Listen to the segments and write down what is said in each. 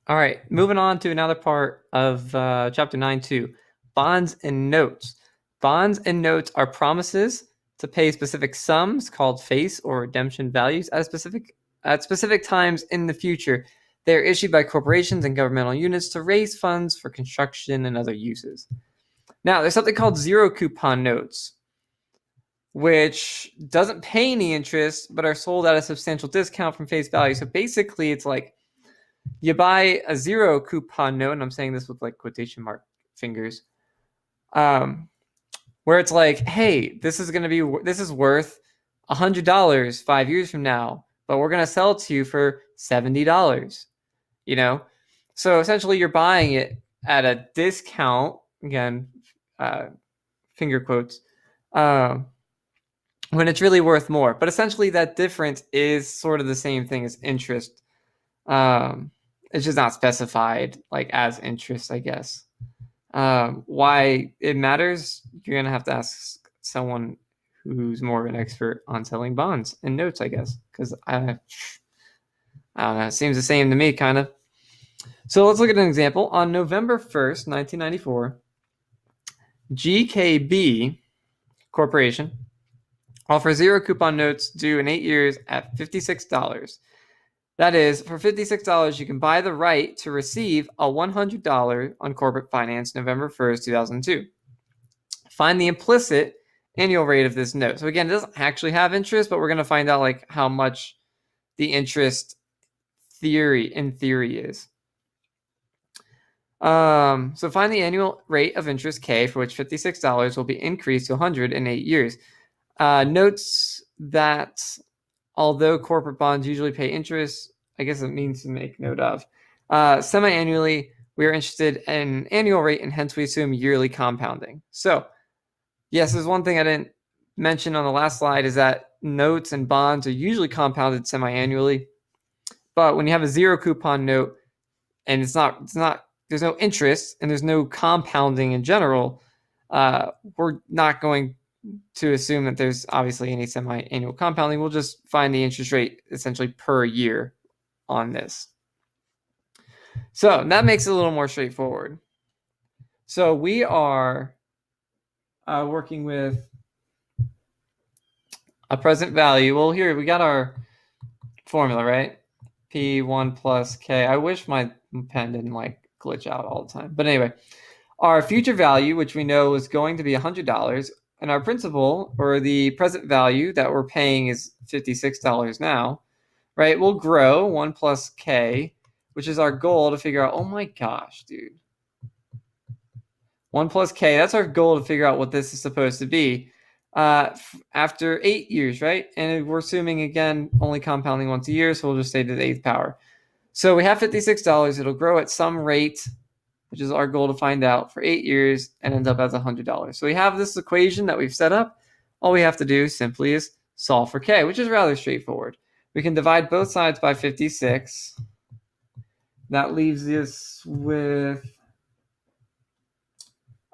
All right, moving on to another part of chapter 9.2, bonds and notes. Bonds and notes are promises to pay specific sums called face or redemption values at specific times in the future. They are issued by corporations and governmental units to raise funds for construction and other uses. Now, there's something called zero coupon notes, which doesn't pay any interest but are sold at a substantial discount from face value. So basically, it's like you buy a zero coupon note, and I'm saying this with like quotation mark fingers, where it's like, hey, this is worth $100 5 years from now, but we're gonna sell it to you for $70. You know, so essentially you're buying it at a discount. Again, finger quotes. When it's really worth more, but essentially that difference is sort of the same thing as interest. It's just not specified like as interest, I guess. Why it matters, you're gonna have to ask someone who's more of an expert on selling bonds and notes, I guess, because I don't know, it seems the same to me, kind of. So let's look at an example. On November 1st, 1994, GKB Corporation offers zero coupon notes due in 8 years at $56. That is, for $56, you can buy the right to receive a $100 on corporate finance November 1st, 2002. Find the implicit annual rate of this note. So again, it doesn't actually have interest, but we're going to find out like how much the interest in theory is. So find the annual rate of interest K, for which $56 will be increased to $100 in 8 years. Notes that although corporate bonds usually pay interest, I guess it means to make note of. Semi-annually, we are interested in annual rate, and hence we assume yearly compounding. So, yes, there's one thing I didn't mention on the last slide is that notes and bonds are usually compounded semi-annually. But when you have a zero coupon note and there's no interest and there's no compounding in general, we're not going to assume that there's obviously any semi-annual compounding. We'll just find the interest rate essentially per year on this. So that makes it a little more straightforward. So we are working with a present value. Well, here we got our formula, right? P1 plus K. I wish my pen didn't like glitch out all the time. But anyway, our future value, which we know is going to be $100, and our principal, or the present value that we're paying, is $56 now, right? We'll grow 1 plus K, which is our goal to figure out, oh my gosh, dude. 1 plus K, that's our goal to figure out what this is supposed to be after 8 years, right? And we're assuming, again, only compounding once a year, so we'll just say to the 8th power. So we have $56. It'll grow at some rate, which is our goal to find out, for 8 years and ends up as $100. So we have this equation that we've set up. All we have to do simply is solve for K, which is rather straightforward. We can divide both sides by 56. That leaves us with,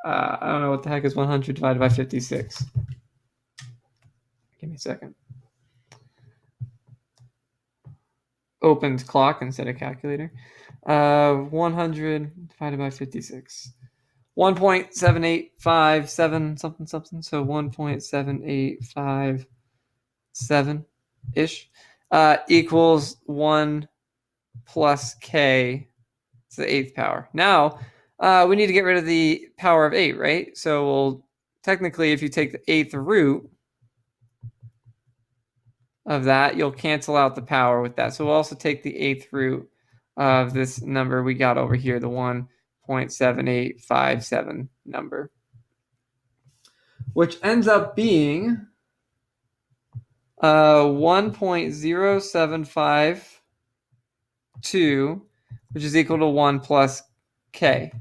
I don't know what the heck is 100 divided by 56. Give me a second. Opened clock instead of calculator. 100 divided by 56. 1.7857 something something. So 1.7857-ish equals 1 plus K to the 8th power. Now, we need to get rid of the power of 8, right? So we'll technically, if you take the 8th root of that, you'll cancel out the power with that. So we'll also take the 8th root of this number we got over here, the 1.7857 number, which ends up being 1.0752, which is equal to 1 plus K.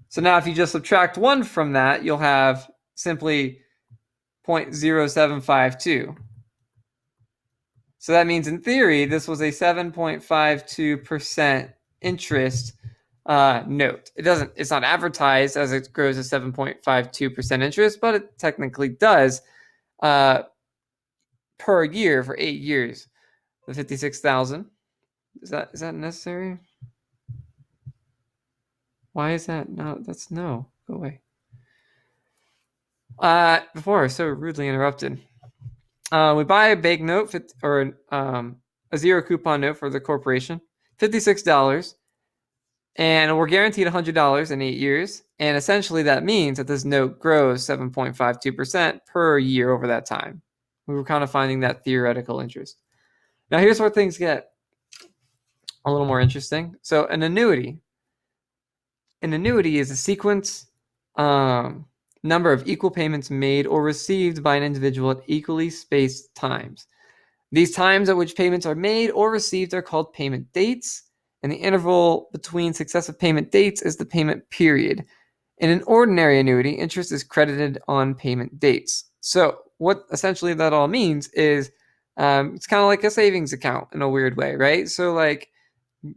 So now if you just subtract 1 from that, you'll have simply 0.0752. So that means in theory, this was a 7.52% interest note. It's not advertised as it grows at 7.52% interest, but it technically does per year for 8 years. The 56,000 Is that necessary? Why is that? No, that's no. Go away. Before I was so rudely interrupted. We buy a bank note or a zero coupon note for the corporation, $56, and we're guaranteed $100 in 8 years. And essentially, that means that this note grows 7.52% per year over that time. We were kind of finding that theoretical interest. Now, here's where things get a little more interesting. So, an annuity is a sequence number of equal payments made or received by an individual at equally spaced times. These times at which payments are made or received are called payment dates, and the interval between successive payment dates is the payment period. In an ordinary annuity, interest is credited on payment dates. So what essentially that all means is it's kind of like a savings account in a weird way, right? So like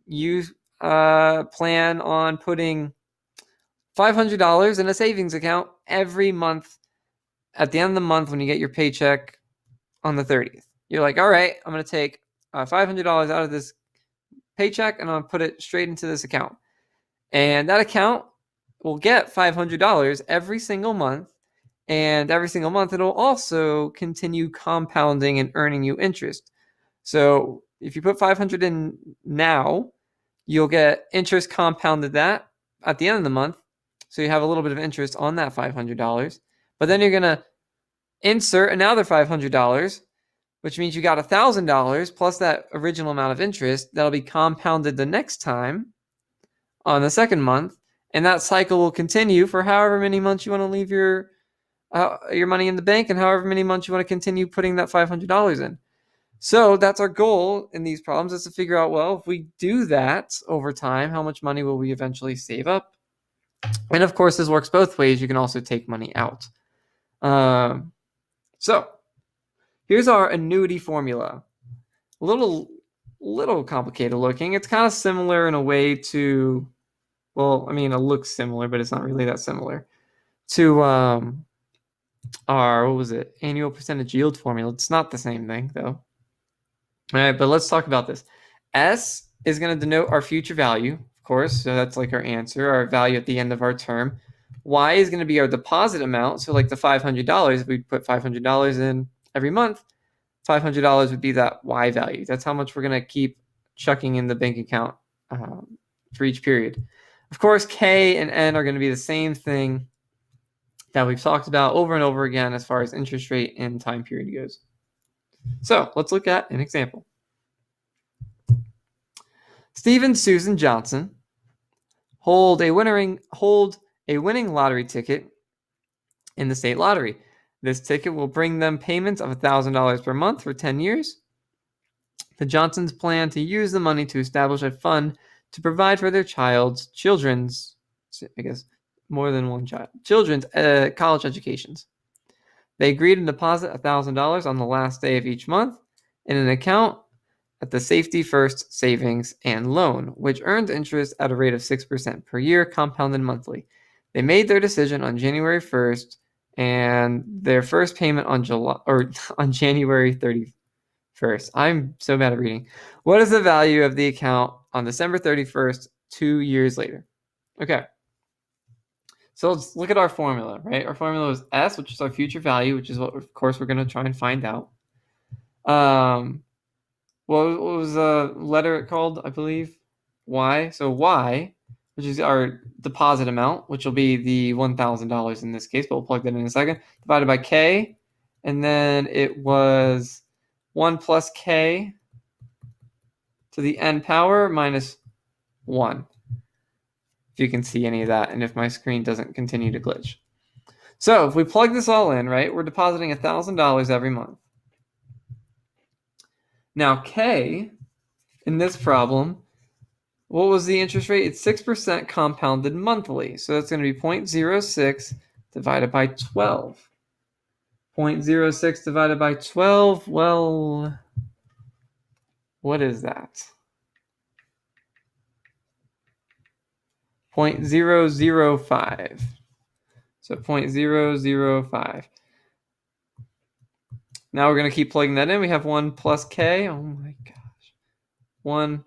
you plan on putting $500 in a savings account every month at the end of the month when you get your paycheck on the 30th. You're like, all right, I'm going to take $500 out of this paycheck and I'm going to put it straight into this account. And that account will get $500 every single month. And every single month, it'll also continue compounding and earning you interest. So if you put 500 in now, you'll get interest compounded that at the end of the month. So you have a little bit of interest on that $500. But then you're going to insert another $500, which means you got $1,000 plus that original amount of interest that'll be compounded the next time on the second month. And that cycle will continue for however many months you want to leave your money in the bank and however many months you want to continue putting that $500 in. So that's our goal in these problems, is to figure out, well, if we do that over time, how much money will we eventually save up? And of course, this works both ways. You can also take money out. So here's our annuity formula. A little complicated looking. It's kind of similar in a way to, well, I mean, it looks similar, but it's not really that similar to our, what was it, annual percentage yield formula. It's not the same thing, though. All right, but let's talk about this. S is going to denote our future value, of course. So that's like our answer, our value at the end of our term. Y is going to be our deposit amount. So like the $500, if we put $500 in every month, $500 would be that Y value. That's how much we're going to keep chucking in the bank account for each period. Of course, K and N are going to be the same thing that we've talked about over and over again as far as interest rate and time period goes. So let's look at an example. Steve and Susan Johnson hold a winning lottery ticket in the state lottery. This ticket will bring them payments of $1,000 per month for 10 years. The Johnsons plan to use the money to establish a fund to provide for their children's, I guess more than one child, children's college educations. They agree to deposit $1,000 on the last day of each month in an account at the Safety First Savings and Loan, which earns interest at a rate of 6% per year, compounded monthly. They made their decision on January 1st, and their first payment on January 31st. I'm so bad at reading. What is the value of the account on December 31st, 2 years later? Okay. So let's look at our formula, right? Our formula is S, which is our future value, which is what, of course, we're going to try and find out. What was the letter called, I believe? Y. So Y, which is our deposit amount, which will be the $1,000 in this case, but we'll plug that in a second, divided by K. And then it was 1 plus K to the N power minus 1. If you can see any of that, and if my screen doesn't continue to glitch. So if we plug this all in, right, we're depositing $1,000 every month. Now K, in this problem, what was the interest rate? It's 6% compounded monthly. So that's going to be 0.06 divided by 12. 0.06 divided by 12, well, what is that? 0.005. So 0.005. Now we're going to keep plugging that in. We have 1 plus K. Oh my gosh. 1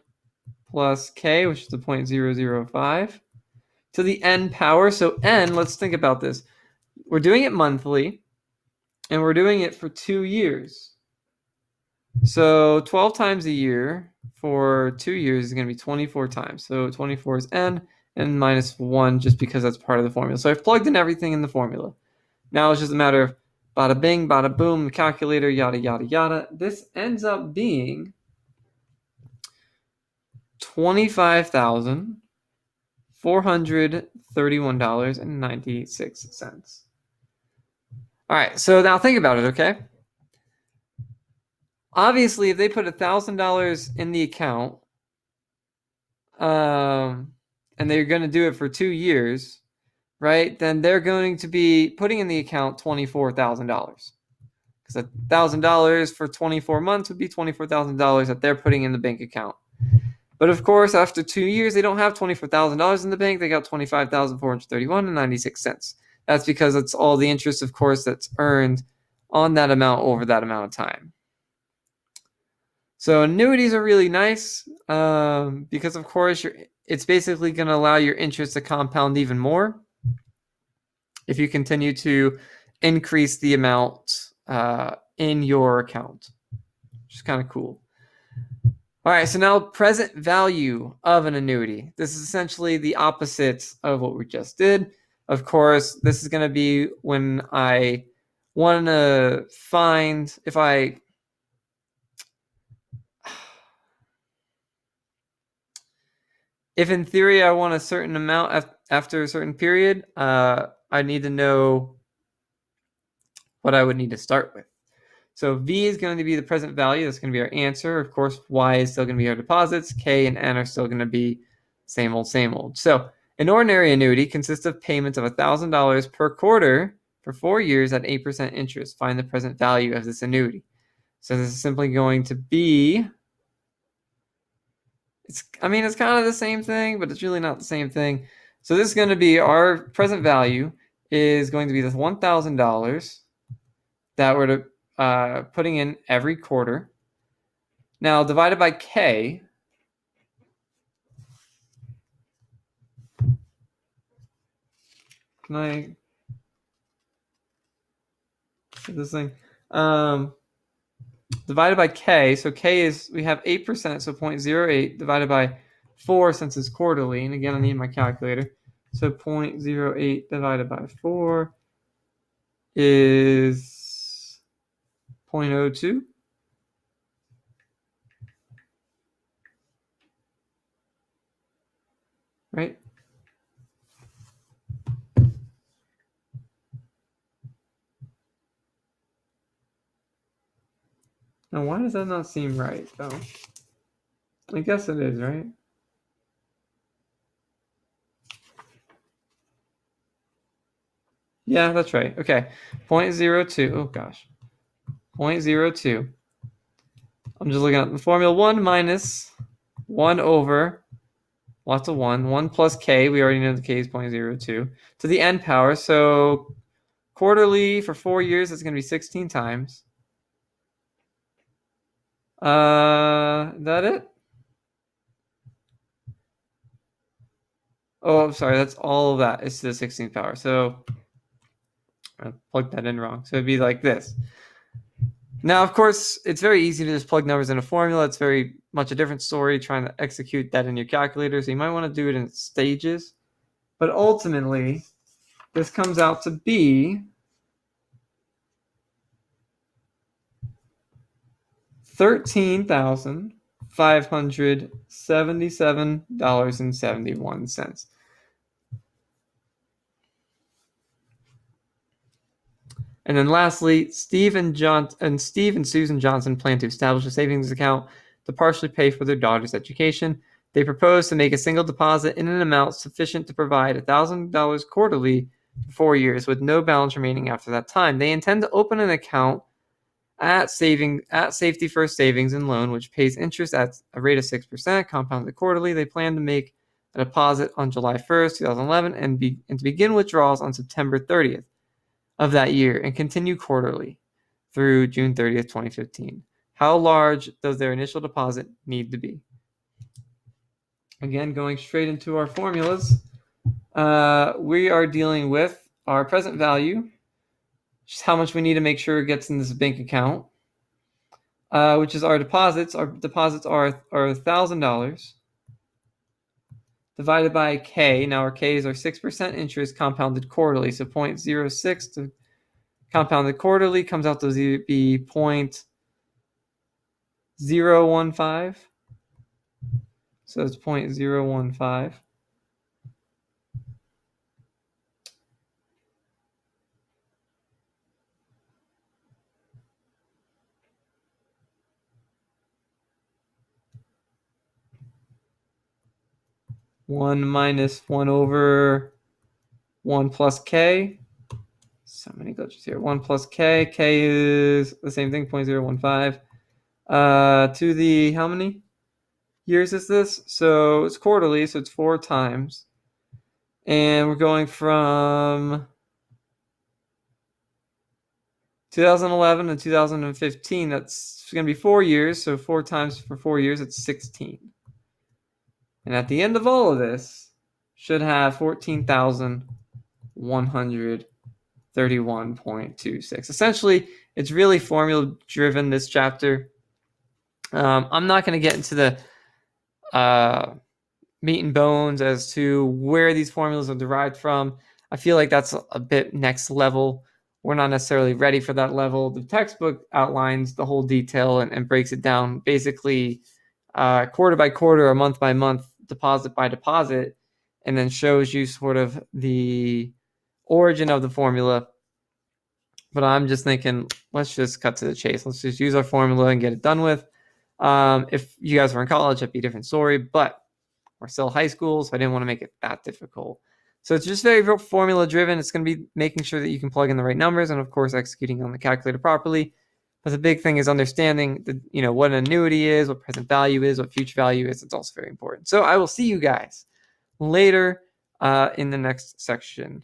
plus k, which is the 0.005, to the n power. So n, let's think about this. We're doing it monthly, and we're doing it for 2 years. So 12 times a year for 2 years is going to be 24 times. So 24 is n, and minus 1 just because that's part of the formula. So I've plugged in everything in the formula. Now it's just a matter of bada bing, bada boom, calculator, yada, yada, yada. This ends up being $25,431.96. All right, so now think about it, okay? Obviously, if they put $1,000 in the account, and they're going to do it for 2 years, right? Then they're going to be putting in the account $24,000. Because $1,000 for 24 months would be $24,000 that they're putting in the bank account. But of course, after 2 years, they don't have $24,000 in the bank. They got $25,431.96. That's because it's all the interest, of course, that's earned on that amount over that amount of time. So annuities are really nice because, of course, it's basically going to allow your interest to compound even more if you continue to increase the amount in your account, which is kind of cool. All right, so now present value of an annuity. This is essentially the opposite of what we just did. Of course, this is going to be when I want to find if in theory I want a certain amount after a certain period, I need to know what I would need to start with. So V is going to be the present value. That's going to be our answer. Of course, Y is still going to be our deposits. K and N are still going to be same old, same old. So an ordinary annuity consists of payments of $1,000 per quarter for 4 years at 8% interest. Find the present value of this annuity. So this is simply going to be, it's kind of the same thing, but it's really not the same thing. So this is going to be our present value is going to be this $1,000 that we're putting in every quarter. Now divided by K. Can I get this thing? Divided by K. So K is, we have 8%, so 0.08 divided by 4 since it's quarterly. And again, I need my calculator. So 0.08 divided by 4 is 0.02. Right? Now, why does that not seem right, though? I guess it is, right? Yeah, that's right. Okay. 0.02. Oh, gosh. 0.02. I'm just looking at the formula. 1 minus 1 over lots of 1 plus K. We already know the K is 0.02 to the n power. So quarterly for 4 years, it's going to be 16 times. Is that it? Oh, I'm sorry. That's all of that. It's to the 16th power. So I plugged that in wrong. So it'd be like this. Now, of course, it's very easy to just plug numbers in a formula. It's very much a different story trying to execute that in your calculator. So you might want to do it in stages. But ultimately, this comes out to be $13,577.71. And then lastly, Steve and Susan Johnson plan to establish a savings account to partially pay for their daughter's education. They propose to make a single deposit in an amount sufficient to provide $1,000 quarterly for 4 years with no balance remaining after that time. They intend to open an account at Safety First Savings and Loan, which pays interest at a rate of 6%, compounded quarterly. They plan to make a deposit on July 1st, 2011, and to begin withdrawals on September 30th of that year and continue quarterly through June 30th, 2015. How large does their initial deposit need to be? Again, going straight into our formulas, we are dealing with our present value, which is how much we need to make sure it gets in this bank account, which is our deposits. Our deposits are $1,000 divided by K. Now our K is our 6% interest compounded quarterly. So 0.06 to compounded quarterly comes out to be 0.015. So it's 0.015. One minus 1/1 plus K. So many glitches here. 1 plus K. K is the same thing, 0.015. To the, how many years is this? So it's quarterly, so it's 4 times. And we're going from 2011 to 2015. That's going to be 4 years. So 4 times for 4 years, it's 16. And at the end of all of this, should have 14,131.26. Essentially, it's really formula driven, this chapter. I'm not going to get into the meat and bones as to where these formulas are derived from. I feel like that's a bit next level. We're not necessarily ready for that level. The textbook outlines the whole detail and breaks it down basically quarter by quarter or month by month, deposit by deposit, and then shows you sort of the origin of the formula. But I'm just thinking, let's just cut to the chase. Let's just use our formula and get it done with. If you guys were in college, that'd be a different story, but we're still high school, so I didn't want to make it that difficult. So it's just very formula driven. It's going to be making sure that you can plug in the right numbers and, of course, executing on the calculator properly. But the big thing is understanding what an annuity is, what present value is, what future value is. It's also very important. So I will see you guys later in the next section.